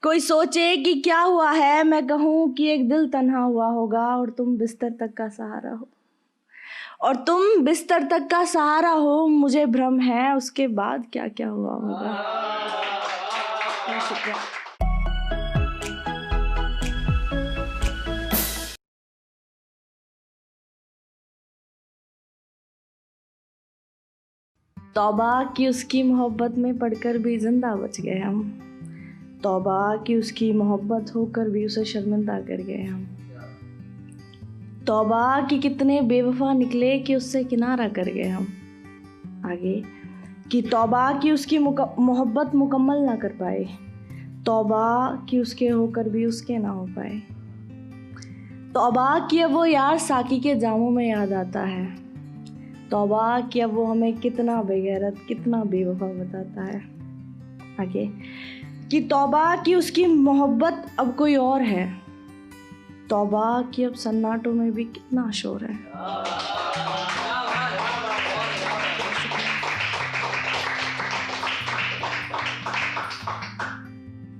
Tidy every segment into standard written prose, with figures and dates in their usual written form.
कोई सोचे कि क्या हुआ है, मैं कहूँ कि एक दिल तन्हा हुआ होगा और तुम बिस्तर तक का सहारा हो। और तुम बिस्तर तक का सहारा हो, मुझे भ्रम है उसके बाद क्या क्या हुआ होगा। बहुत शुक्रिया। तौबा कि उसकी मोहब्बत में पढ़कर भी जिंदा बच गए हम। तौबा कि उसकी मोहब्बत होकर भी उसे शर्मिंदा कर गए हम। तौबा कि कितने बेवफा निकले कि उससे किनारा कर गए हम। आगे कि तौबा कि उसकी मोहब्बत मुकम्मल ना कर पाए। तौबा कि उसके होकर भी उसके ना हो पाए। तौबा कि अब वो यार साकी के जामों में याद आता है। तौबा कि अब वो हमें कितना बेगैरत कितना बेवफा बताता है। आगे कि तौबा कि उसकी मोहब्बत अब कोई और है। तौबा कि अब सन्नाटों में भी कितना शोर है।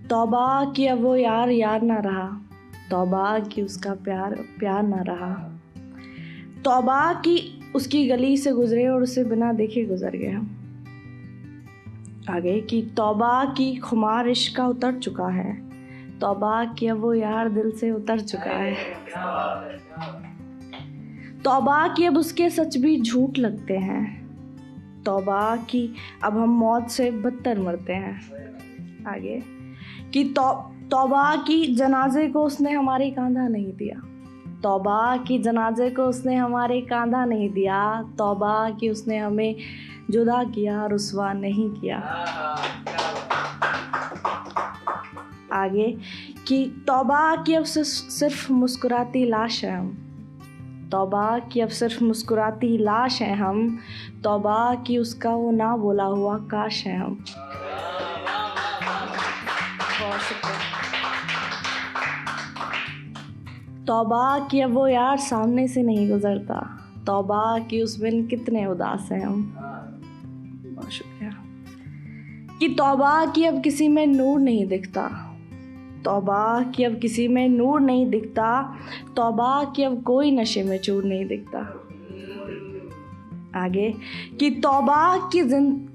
तौबा कि अब वो यार यार ना रहा। तौबा कि उसका प्यार प्यार ना रहा। तौबा कि उसकी गली से गुजरे और उसे बिना देखे गुजर गए हम। आगे कि तौबा की खुमार इश्क का उतर चुका है। तौबा कि अब वो यार दिल से उतर चुका है। तौबा कि अब उसके सच भी झूठ लगते हैं। तौबा कि अब हम मौत से बदतर मरते हैं। आगे कि तौबा कि जनाजे को उसने हमारे कांधा नहीं दिया। तौबा कि जनाजे को उसने हमारे कांधा नहीं दिया। तौबा कि उसने हमें जुदा किया, रुस्वा नहीं किया। आगे कि तौबा कि अब सिर्फ मुस्कुराती लाश है हम। तौबा कि अब सिर्फ मुस्कुराती लाश हैं हम। तौबा कि उसका वो ना बोला हुआ काश है हम। बहुत शुक्रिया। तौबा कि अब वो यार सामने से नहीं गुजरता। तौबा कि उस बिन कितने उदास हैं हम। बहुत शुक्रिया। कि तौबा कि अब किसी में नूर नहीं दिखता। तौबा कि अब किसी में नूर नहीं दिखता। तौबा कि अब कोई नशे में चूर नहीं दिखता। आगे कि तौबा कि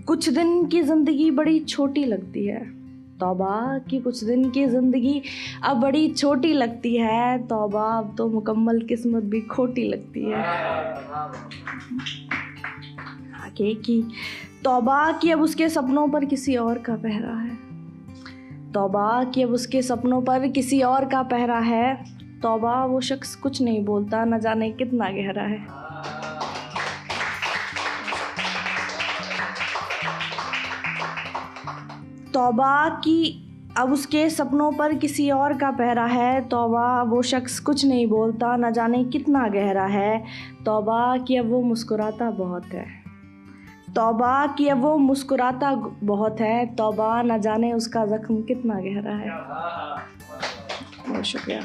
कुछ दिन की ज़िंदगी बड़ी छोटी लगती है। तौबा कि कुछ दिन की ज़िंदगी अब बड़ी छोटी लगती है। तौबा अब तो मुकम्मल किस्मत भी खोटी लगती है। आगे कि तौबा कि अब उसके सपनों पर किसी और का पहरा है। तौबा कि अब उसके सपनों पर किसी और का पहरा है। तौबा वो शख्स कुछ नहीं बोलता, न जाने कितना गहरा है। तौबा कि अब उसके सपनों पर किसी और का पहरा है। तौबा वो शख्स कुछ नहीं बोलता, न जाने कितना गहरा है। तौबा कि अब वो मुस्कुराता बहुत है। तौबा कि अब वो मुस्कुराता बहुत है। तौबा न जाने उसका ज़ख्म कितना गहरा है। बहुत शुक्रिया।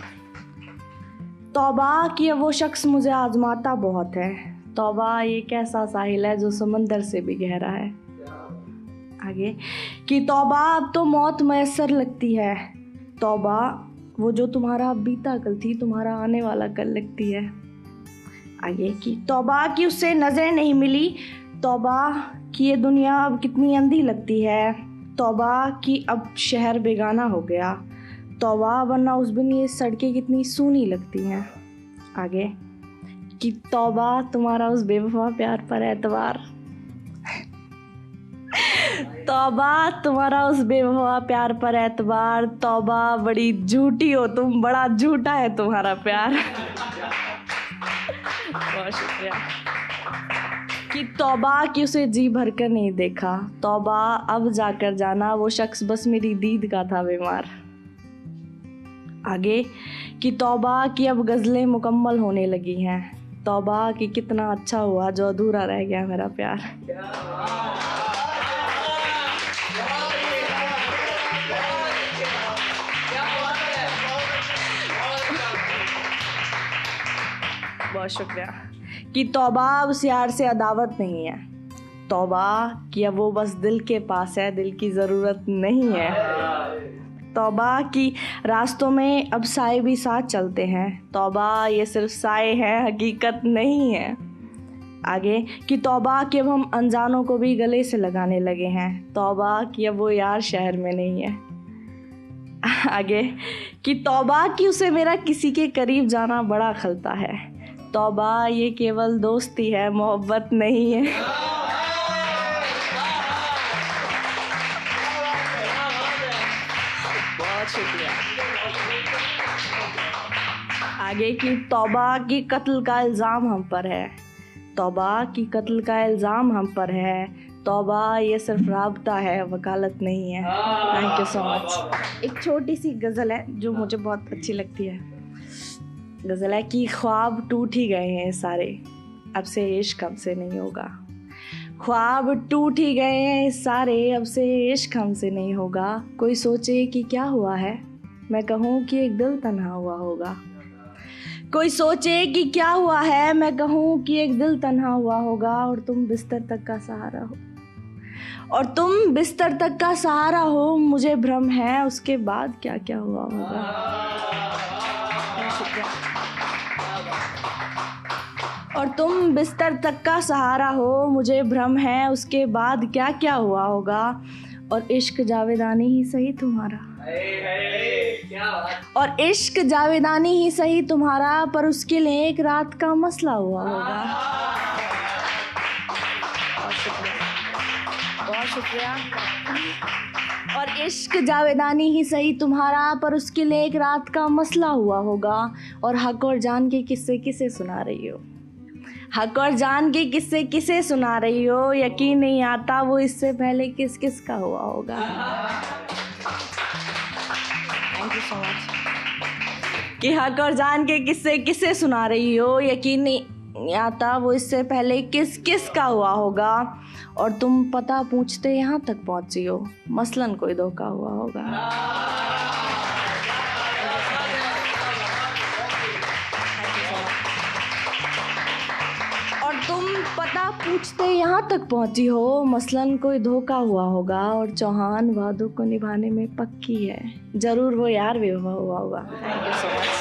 तौबा कि अब वो शख्स मुझे आजमाता बहुत है। तौबा ये कैसा साहिल है जो समंदर से भी गहरा है। आगे कि तौबा अब तो मौत मयस्सर लगती है। तौबा वो जो तुम्हारा बीता कल थी तुम्हारा आने वाला कल लगती है। आगे कि तौबा कि उससे नज़र नहीं मिली। तौबा कि ये दुनिया अब कितनी अंधी लगती है। तौबा कि अब शहर बेगाना हो गया। तौबा वरना उस दिन ये सड़कें कितनी सूनी लगती हैं। आगे कि तौबा तुम्हारा उस बेवफा प्यार पर एतबार। तौबा तुम्हारा उस बेवफा प्यार पर एतबार। तौबा बड़ी झूठी हो तुम, बड़ा झूठा है तुम्हारा प्यार। बहुत शुक्रिया। कि तौबा कि उसे जी भर कर नहीं देखा। तौबा अब जाकर जाना वो शख्स बस मेरी दीद का था बीमार। आगे कि तौबा कि अब गज़लें मुकम्मल होने लगी हैं। तौबा कि कितना अच्छा हुआ जो अधूरा रह गया मेरा प्यार। बहुत शुक्रिया। कि तौबा उस यार से अदावत नहीं है। तौबा कि अब वो बस दिल के पास है, दिल की ज़रूरत नहीं है। तौबा कि रास्तों में अब साए भी साथ चलते हैं। तौबा ये सिर्फ साए है, हकीकत नहीं है। आगे कि तौबा कि अब हम अनजानों को भी गले से लगाने लगे हैं। तौबा कि अब वो यार शहर में नहीं है। आगे कि तौबा कि उसे मेरा किसी के करीब जाना बड़ा खलता है। तौबा ये केवल दोस्ती है, मोहब्बत नहीं है। बहुत शुक्रिया। आगे कि तौबा की कत्ल का इल्ज़ाम हम पर है। तौबा की कत्ल का इल्ज़ाम हम पर है। तौबा ये सिर्फ राबता है, वकालत नहीं है। Thank you so much. एक छोटी सी गज़ल है जो मुझे बहुत अच्छी लगती है। गज़ल है कि ख्वाब टूट ही गए हैं सारे, अब से इश्क हमसे नहीं होगा। ख्वाब टूट ही गए हैं सारे, अब से इश्क हमसे नहीं होगा। कोई सोचे कि क्या हुआ है, मैं कहूँ कि एक दिल तन्हा हुआ होगा। कोई सोचे कि क्या हुआ है, मैं कहूँ कि एक दिल तन्हा हुआ होगा। और तुम बिस्तर तक का सहारा हो, और तुम बिस्तर तक का सहारा हो। मुझे भ्रम है उसके बाद क्या क्या हुआ होगा। और तुम बिस्तर तक का सहारा हो, मुझे भ्रम है उसके बाद क्या क्या हुआ होगा। और इश्क जावेदानी ही सही तुम्हारा, और इश्क जावेदानी ही सही तुम्हारा, पर उसके लिए एक रात का मसला हुआ होगा। बहुत शुक्रिया। और इश्क जावेदानी ही सही तुम्हारा, पर उसके लिए एक रात का मसला हुआ होगा। और हक और जान के किस्से किसे सुना रही हो, हक और जान के किस्से किसे सुना रही हो। यकीन नहीं आता वो इससे पहले किस किस का हुआ होगा। Thank you so much. कि हक और जान के किस्से किसे सुना रही हो, यकीन नहीं आता वो इससे पहले किस किस का हुआ होगा। और तुम पता पूछते यहाँ तक पहुँची हो, मसलन कोई धोखा हुआ होगा। और तुम पता पूछते यहाँ तक पहुँची हो, मसलन कोई धोखा हुआ होगा। और चौहान वादों को निभाने में पक्की है, ज़रूर वो यार भी हुआ होगा। Thank you so much.